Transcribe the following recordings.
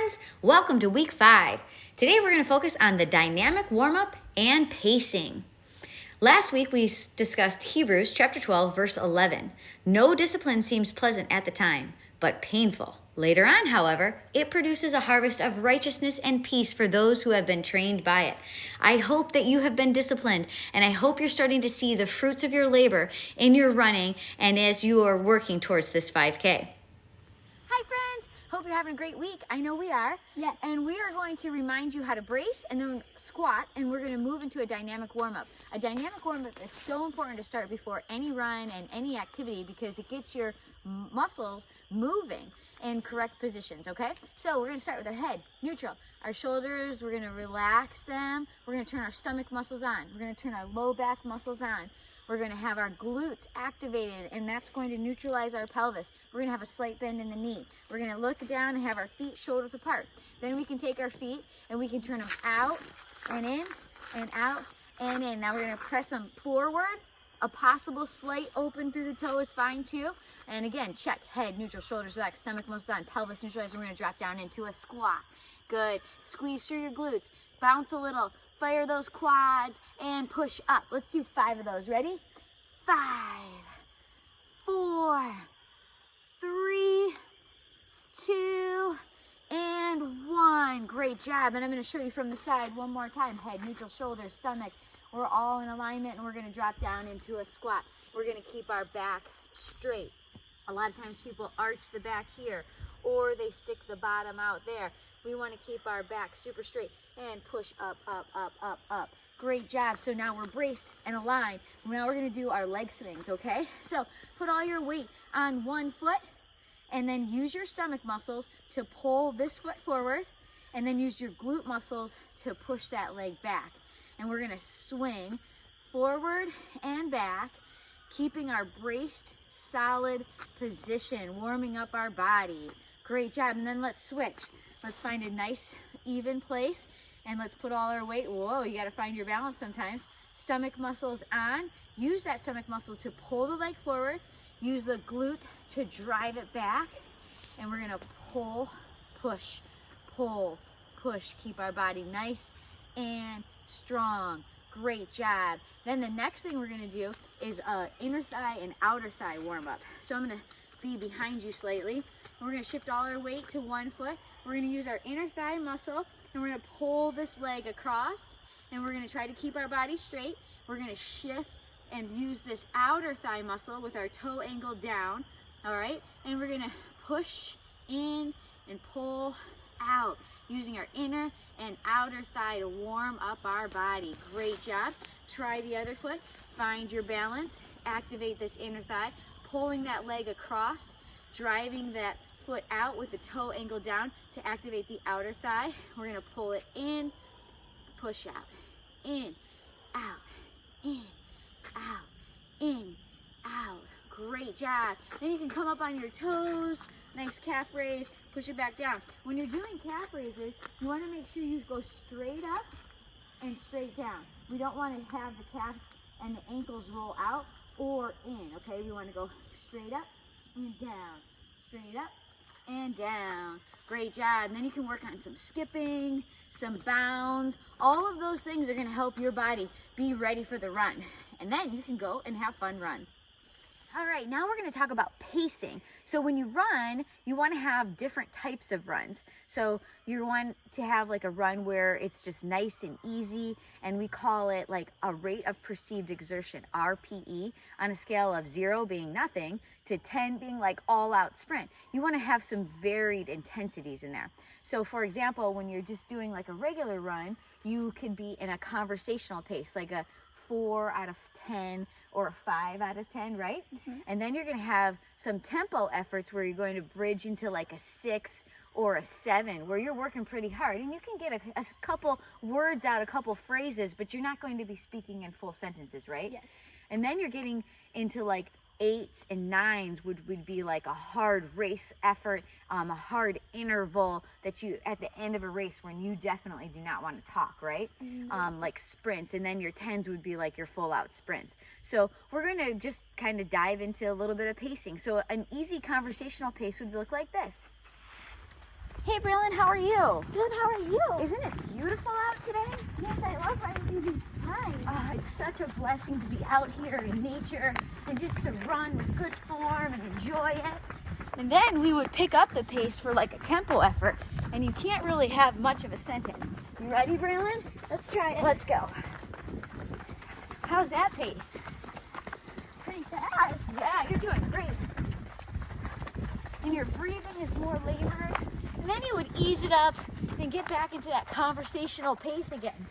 friends, welcome to week 5. Today we're going to focus on the dynamic warm-up and pacing. Last week we discussed Hebrews chapter 12 verse 11. No discipline seems pleasant at the time, but painful. Later on, however, it produces a harvest of righteousness and peace for those who have been trained by it. I hope that you have been disciplined, and I hope you're starting to see the fruits of your labor in your running and as you are working towards this 5K. Hi friends, hope you're having a great week. I know we are. Yes. And we are going to remind you how to brace and then squat, and we're going to move into a dynamic warm-up. A dynamic warm-up is so important to start before any run and any activity because it gets your muscles moving in correct positions, okay? So we're going to start with our head, neutral. Our shoulders, we're going to relax them. We're going to turn our stomach muscles on. We're going to turn our low back muscles on. We're going to have our glutes activated, and that's going to neutralize our pelvis. We're going to have a slight bend in the knee. We're going to look down and have our feet shoulder width apart. Then we can take our feet and we can turn them out and in and out and in. Now we're going to press them forward. A possible slight open through the toe is fine too. And again, check head, neutral, shoulders back, stomach muscles on, pelvis neutralized. We're going to drop down into a squat. Good. Squeeze through your glutes. Bounce a little. Fire those quads and push up. Let's do 5 of those. Ready? 5, 4, 3, 2, and 1. Great job. And I'm going to show you from the side one more time. Head, neutral, shoulders, stomach. We're all in alignment, and we're going to drop down into a squat. We're going to keep our back straight. A lot of times people arch the back here, or they stick the bottom out there. We want to keep our back super straight and push up, up, up, up, up. Great job. So now we're braced and aligned. Now we're going to do our leg swings, okay? So put all your weight on one foot and then use your stomach muscles to pull this foot forward and then use your glute muscles to push that leg back. And we're going to swing forward and back, keeping our braced, solid position, warming up our body. Great job. And then let's switch. Let's find a nice, even place, and let's put all our weight. Whoa, you got to find your balance sometimes. Stomach muscles on. Use that stomach muscles to pull the leg forward. Use the glute to drive it back. And we're going to pull, push, pull, push. Keep our body nice and strong. Great job. Then the next thing we're going to do is inner thigh and outer thigh warm up. So I'm going to be behind you slightly. We're going to shift all our weight to one foot. We're going to use our inner thigh muscle, and we're going to pull this leg across, and we're going to try to keep our body straight. We're going to shift and use this outer thigh muscle with our toe angle down, all right? And we're going to push in and pull out, using our inner and outer thigh to warm up our body. Great job. Try the other foot. Find your balance. Activate this inner thigh, pulling that leg across, driving that foot out with the toe angle down to activate the outer thigh. We're going to pull it in, push out, in, out, in, out, in, out. Great job. Then you can come up on your toes, nice calf raise, push it back down. When you're doing calf raises, you want to make sure you go straight up and straight down. We don't want to have the calves and the ankles roll out or in, okay? We want to go straight up and down, straight up and down. Great job. And then you can work on some skipping, some bounds. All of those things are going to help your body be ready for the run. And then you can go and have fun run. All right, now we're going to talk about pacing. So when you run, you want to have different types of runs. So you want to have like a run where it's just nice and easy, and we call it like a rate of perceived exertion, RPE, on a scale of 0 being nothing to 10 being like all out sprint. You want to have some varied intensities in there. So for example, when you're just doing like a regular run, you could be in a conversational pace, like a 4 out of 10 or a 5 out of 10, right? Mm-hmm. And then you're going to have some tempo efforts where you're going to bridge into like a 6 or a 7 where you're working pretty hard, and you can get a couple words out, a couple phrases, but you're not going to be speaking in full sentences, right? Yes. And then you're getting into like 8s and 9s would be like a hard race effort, a hard interval that you at the end of a race when you definitely do not want to talk, right? Mm-hmm. Like sprints, and then your 10s would be like your full out sprints. So we're going to just kind of dive into a little bit of pacing. So an easy conversational pace would look like this. Hey, Braylon, how are you? Good, how are you? Isn't it beautiful out today? Yes, I love riding through these pines. Oh, it's such a blessing to be out here in nature and just to run with good form and enjoy it. And then we would pick up the pace for like a tempo effort, and you can't really have much of a sentence. You ready, Braylon? Let's try it. Let's go. How's that pace? Pretty fast. Yeah, you're doing great. And your breathing is more labored. And then you would ease it up and get back into that conversational pace again.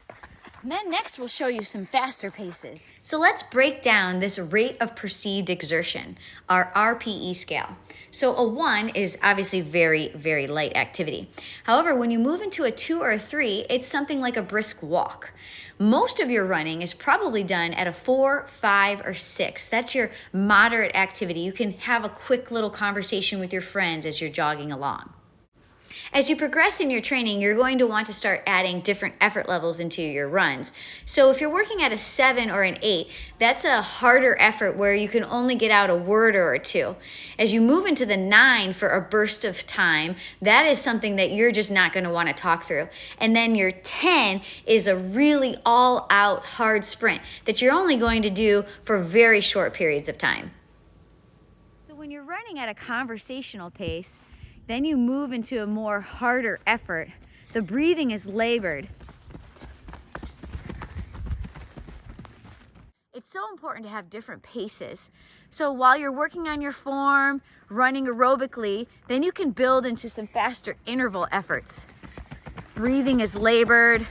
And then next we'll show you some faster paces. So let's break down this rate of perceived exertion, our RPE scale. So a 1 is obviously very, very light activity. However, when you move into a 2 or a 3, it's something like a brisk walk. Most of your running is probably done at a 4, 5, or 6. That's your moderate activity. You can have a quick little conversation with your friends as you're jogging along. As you progress in your training, you're going to want to start adding different effort levels into your runs. So if you're working at a 7 or an 8, that's a harder effort where you can only get out a word or two. As you move into the 9 for a burst of time, that is something that you're just not going to want to talk through. And then your 10 is a really all-out hard sprint that you're only going to do for very short periods of time. So when you're running at a conversational pace, then you move into a more harder effort. The breathing is labored. It's so important to have different paces. So while you're working on your form, running aerobically, then you can build into some faster interval efforts. Breathing is labored.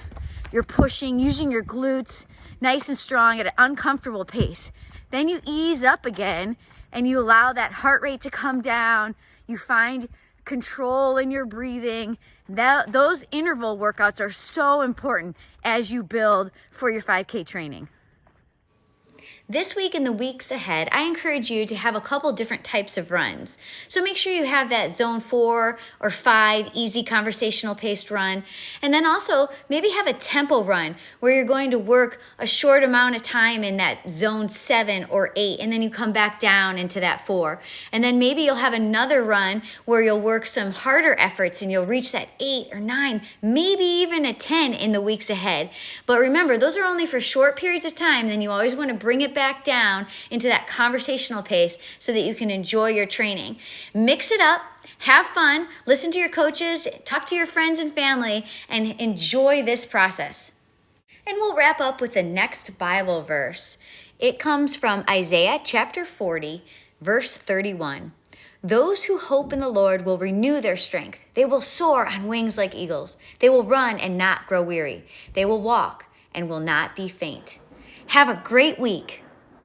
You're pushing, using your glutes, nice and strong at an uncomfortable pace. Then you ease up again and you allow that heart rate to come down. You find control in your breathing. Those interval workouts are so important as you build for your 5K training. This week and the weeks ahead, I encourage you to have a couple different types of runs. So make sure you have that zone 4 or 5 easy conversational paced run. And then also maybe have a tempo run where you're going to work a short amount of time in that zone 7 or 8, and then you come back down into that 4. And then maybe you'll have another run where you'll work some harder efforts and you'll reach that 8 or 9, maybe even a 10 in the weeks ahead. But remember, those are only for short periods of time. Then you always want to bring it back down into that conversational pace so that you can enjoy your training. Mix it up, have fun, listen to your coaches, talk to your friends and family, and enjoy this process. And we'll wrap up with the next Bible verse. It comes from Isaiah chapter 40, verse 31. Those who hope in the Lord will renew their strength. They will soar on wings like eagles. They will run and not grow weary. They will walk and will not be faint. Have a great week.